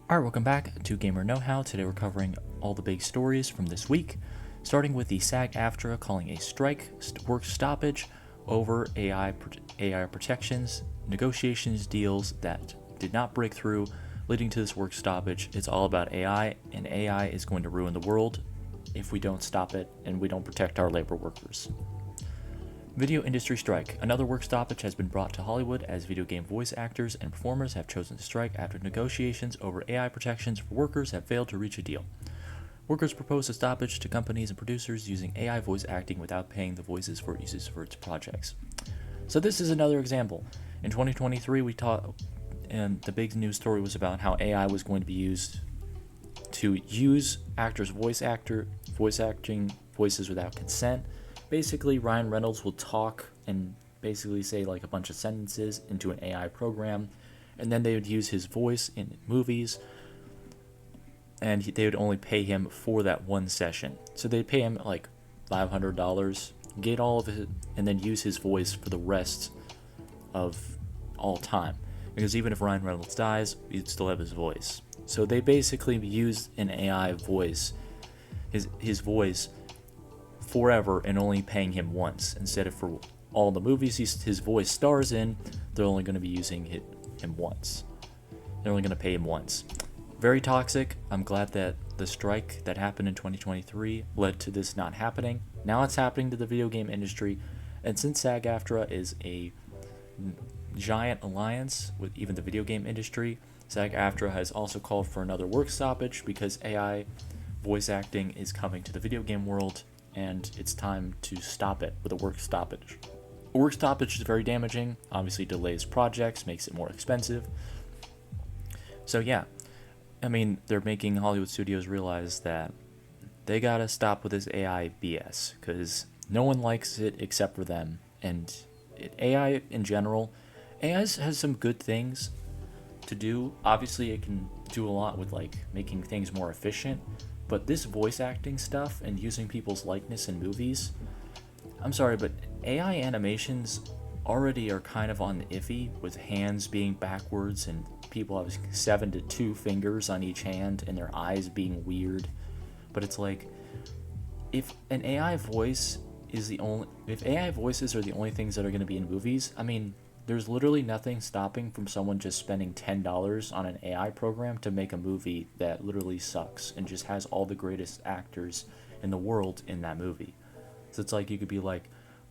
Alright, welcome back to Gamer Know-How. Today we're covering all the big stories from this week, starting with the SAG-AFTRA calling a strike work stoppage over AI protections, negotiations deals that did not break through, leading to this work stoppage. It's all about AI, and AI is going to ruin the world if we don't stop it and we don't protect our labor workers. Video industry strike. Another work stoppage has been brought to Hollywood as video game voice actors and performers have chosen to strike after negotiations over AI protections for workers have failed to reach a deal. Workers propose a stoppage to companies and producers using AI voice acting without paying the voices for uses for its projects. So this is another example. In 2023, we taught, and the big news story was about how AI was going to be used to use actors' voice acting voices without consent. Basically, Ryan Reynolds will talk and basically say like a bunch of sentences into an AI program, and then they would use his voice in movies, and they would only pay him for that one session. So they'd pay him like $500, get all of it, and then use his voice for the rest of all time. Because even if Ryan Reynolds dies, he'd still have his voice. So they basically used an AI voice, his voice, forever, and only paying him once. Instead of for all the movies his voice stars in, they're only going to be using him once. They're only going to pay him once. Very toxic. I'm glad that the strike that happened in 2023 led to this not happening. Now it's happening to the video game industry, and since SAG-AFTRA is a giant alliance with even the video game industry, SAG-AFTRA has also called for another work stoppage because AI voice acting is coming to the video game world, and it's time to stop it with a work stoppage. A work stoppage is very damaging, obviously delays projects, makes it more expensive. So yeah, I mean, they're making Hollywood studios realize that they gotta stop with this AI BS, because no one likes it except for them. And AI in general, AI has some good things to do. Obviously it can do a lot with like making things more efficient, but this voice acting stuff and using people's likeness in movies, I'm sorry, but AI animations already are kind of on the iffy, with hands being backwards and people have 7 to 2 fingers on each hand and their eyes being weird. But it's like, if AI voices are the only things that are going to be in movies, I mean, there's literally nothing stopping from someone just spending $10 on an AI program to make a movie that literally sucks and just has all the greatest actors in the world in that movie. So it's like you could be like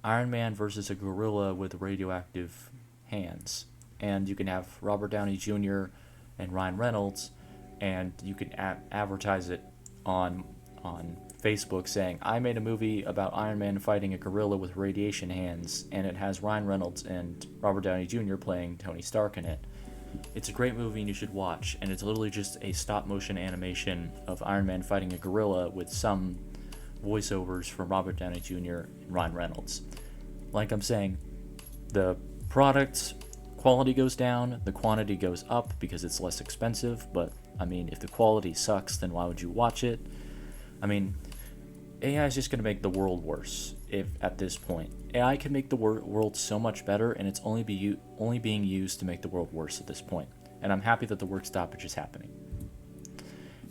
Iron Man versus a gorilla with radioactive hands, and you can have Robert Downey Jr. and Ryan Reynolds, and you can advertise it on Facebook saying, I made a movie about Iron Man fighting a gorilla with radiation hands, and it has Ryan Reynolds and Robert Downey Jr. playing Tony Stark in it. It's a great movie and you should watch, and it's literally just a stop motion animation of Iron Man fighting a gorilla with some voiceovers from Robert Downey Jr. and Ryan Reynolds. Like I'm saying, the product's quality goes down, the quantity goes up because it's less expensive, but I mean, if the quality sucks, then why would you watch it? I mean, AI is just going to make the world worse. If at this point, AI can make the world so much better, and it's only being used to make the world worse at this point. And I'm happy that the work stoppage is happening.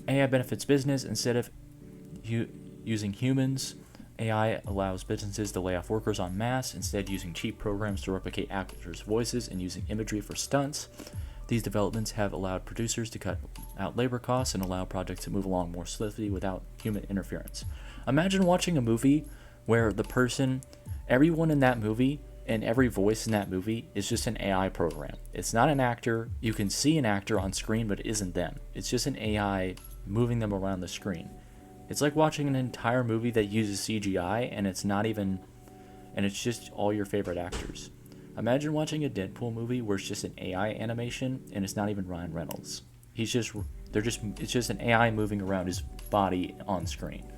AI benefits business. Instead of using humans, AI allows businesses to lay off workers en masse, instead using cheap programs to replicate actors' voices and using imagery for stunts. These developments have allowed producers to cut out labor costs and allow projects to move along more swiftly without human interference. Imagine watching a movie where everyone in that movie and every voice in that movie is just an AI program. It's not an actor. You can see an actor on screen, but it isn't them. It's just an AI moving them around the screen. It's like watching an entire movie that uses CGI, and it's just all your favorite actors. Imagine watching a Deadpool movie where it's just an AI animation and it's not even Ryan Reynolds. It's just an AI moving around his body on screen.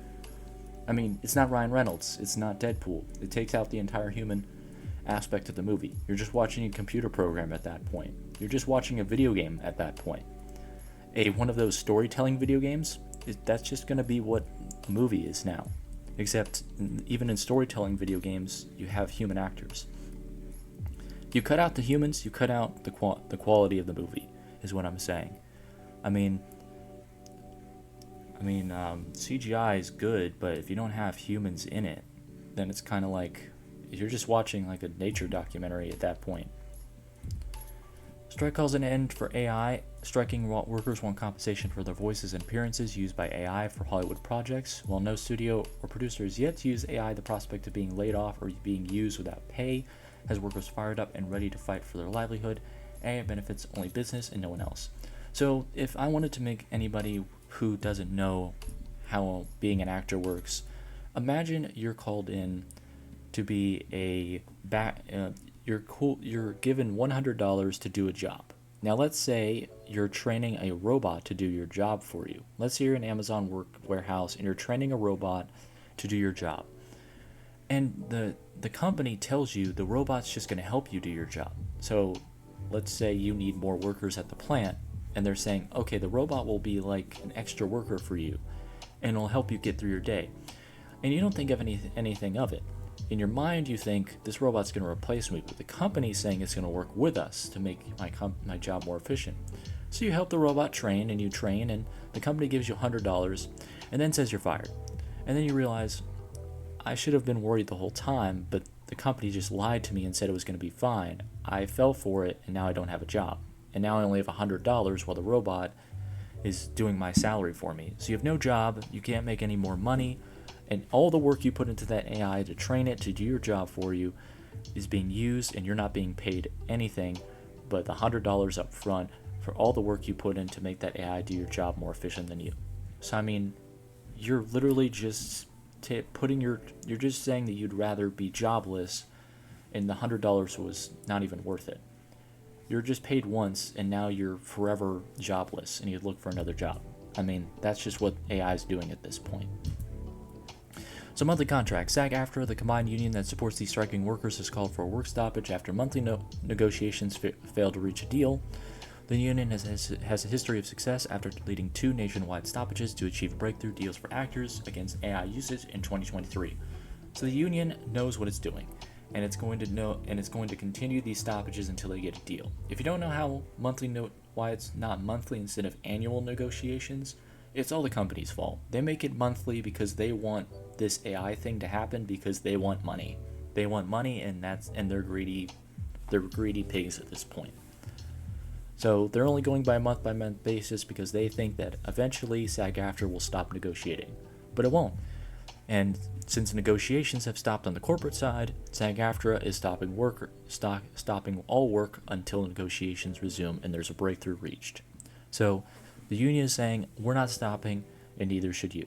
I mean, it's not Ryan Reynolds. It's not Deadpool. It takes out the entire human aspect of the movie. You're just watching a computer program at that point. You're just watching a video game at that point. One of those storytelling video games, that's just going to be what a movie is now. Except even in storytelling video games, you have human actors. You cut out the humans, you cut out the quality of the movie, is what I'm saying. I mean, I mean, CGI is good, but if you don't have humans in it, then it's kind of like you're just watching like a nature documentary at that point. Strike calls an end for AI. Striking workers want compensation for their voices and appearances used by AI for Hollywood projects. While no studio or producer has yet to use AI, the prospect of being laid off or being used without pay has workers fired up and ready to fight for their livelihood. AI benefits only business and no one else. So if I wanted to make anybody who doesn't know how being an actor works, imagine you're called in to be you're given $100 to do a job. Now let's say you're training a robot to do your job for you. Let's say you're in an Amazon warehouse and you're training a robot to do your job. And the company tells you the robot's just going to help you do your job. So let's say you need more workers at the plant, and they're saying, okay, the robot will be like an extra worker for you, and it'll help you get through your day. And you don't think of anything of it. In your mind, you think this robot's going to replace me, but the company's saying it's going to work with us to make my job more efficient. So you help the robot train, and you train, and the company gives you $100, and then says you're fired. And then you realize, I should have been worried the whole time, but the company just lied to me and said it was going to be fine. I fell for it, and now I don't have a job. And now I only have $100 while the robot is doing my salary for me. So you have no job, you can't make any more money, and all the work you put into that AI to train it to do your job for you is being used, and you're not being paid anything but the $100 up front for all the work you put in to make that AI do your job more efficient than you. So I mean, you're literally just you're just saying that you'd rather be jobless, and the $100 was not even worth it. You're just paid once, and now you're forever jobless, and you'd look for another job. I mean, that's just what AI is doing at this point. So monthly contracts. SAG-AFTRA, the combined union that supports these striking workers, has called for a work stoppage after monthly negotiations failed to reach a deal. The union has a history of success after leading 2 nationwide stoppages to achieve breakthrough deals for actors against AI usage in 2023. So the union knows what it's doing, and it's going to continue these stoppages until they get a deal. If you don't know why it's not monthly instead of annual negotiations, it's all the company's fault. They make it monthly because they want this AI thing to happen because they want money. They want money, and they're greedy. They're greedy pigs at this point. So they're only going by month basis because they think that eventually SAG-AFTRA will stop negotiating, but it won't. And since negotiations have stopped on the corporate side, SAG-AFTRA is stopping all work until negotiations resume and there's a breakthrough reached. So the union is saying, we're not stopping, and neither should you.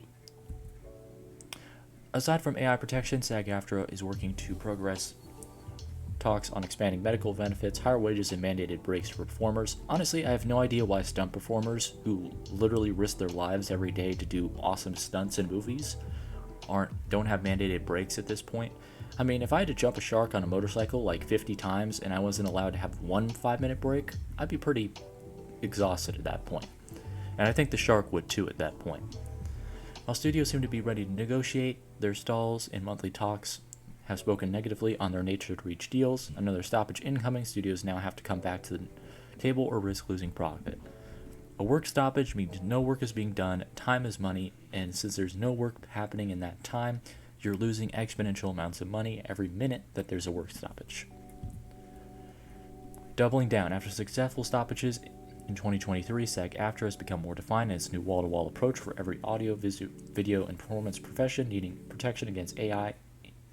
Aside from AI protection, SAG-AFTRA is working to progress talks on expanding medical benefits, higher wages, and mandated breaks for performers. Honestly, I have no idea why stunt performers, who literally risk their lives every day to do awesome stunts in movies, don't have mandated breaks at this point. I mean, if I had to jump a shark on a motorcycle like 50 times and I wasn't allowed to have one 5-minute break, I'd be pretty exhausted at that point. And I think the shark would too at that point. While studios seem to be ready to negotiate, their stalls in monthly talks have spoken negatively on their nature to reach deals. Another stoppage incoming, studios now have to come back to the table or risk losing profit. A work stoppage means no work is being done, time is money, and since there's no work happening in that time, you're losing exponential amounts of money every minute that there's a work stoppage. Doubling down. After successful stoppages in 2023, SAG-AFTRA has become more defined in its new wall-to-wall approach for every audio, video, and performance profession needing protection against AI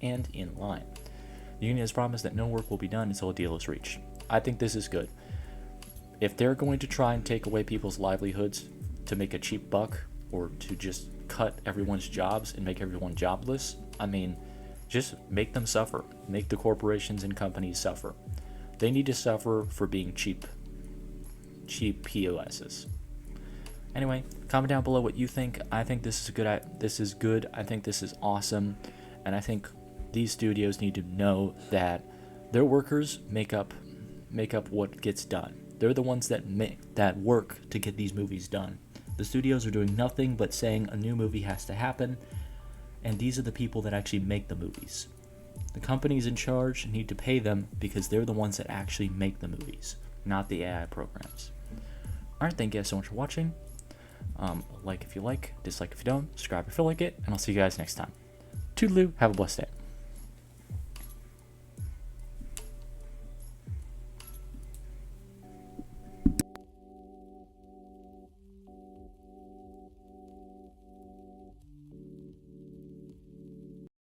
and in line. The union has promised that no work will be done until a deal is reached. I think this is good. If they're going to try and take away people's livelihoods to make a cheap buck or to just cut everyone's jobs and make everyone jobless, I mean, just make them suffer. Make the corporations and companies suffer. They need to suffer for being cheap POSs. Anyway, comment down below what you think. I think this is good. I think this is awesome, and I think these studios need to know that their workers make up what gets done. They're the ones that work to get these movies done. The studios are doing nothing but saying a new movie has to happen, and these are the people that actually make the movies. The companies in charge need to pay them because they're the ones that actually make the movies, not the AI programs. Alright, thank you guys so much for watching. Like if you like, dislike if you don't, subscribe if you like it, and I'll see you guys next time. Toodaloo, have a blessed day.